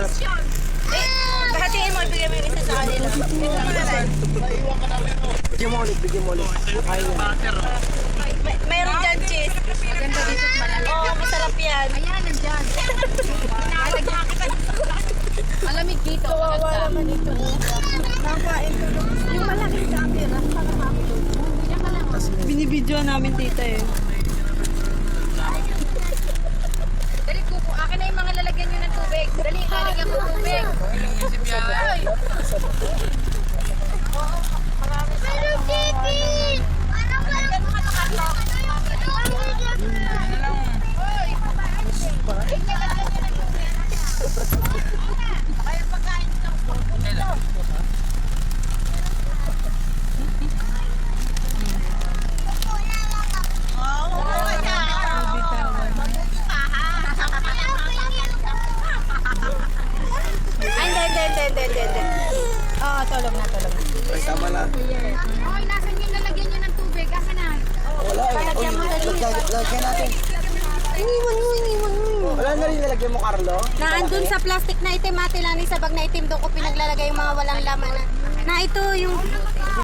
sarap. Hatiin mo, ibigay mo yung isa sa kanila. Ito muna rin. Bigyan mo ulit, bigyan mo ulit. Ayun. Mayroon dyan cheese. Maganda dito at malamig. Oo, masarap yan. Ayan, nandyan. Malamig dito. Kawawa naman ito. Nakain ko. Yung malaking camera. Binibidyoan namin tita eh. Dali, kuko. Akin na yung mga lalagyan nyo ng tubig. Dali, lalagyan ko tubig. Ay! Hello, Kitty! Hindi. Oo, tulog na. Ay, tama na. Hoy, nasan yung lalagyan nyo ng tubig? Akin na. Wala. Lagyan natin. Iniwan mo. Wala na rin nilagyan mo, Carlo? Naandun sa plastic na itim, Ate Lani, sa bag na itim, doon ko pinaglalagay yung mga walang laman na ito yung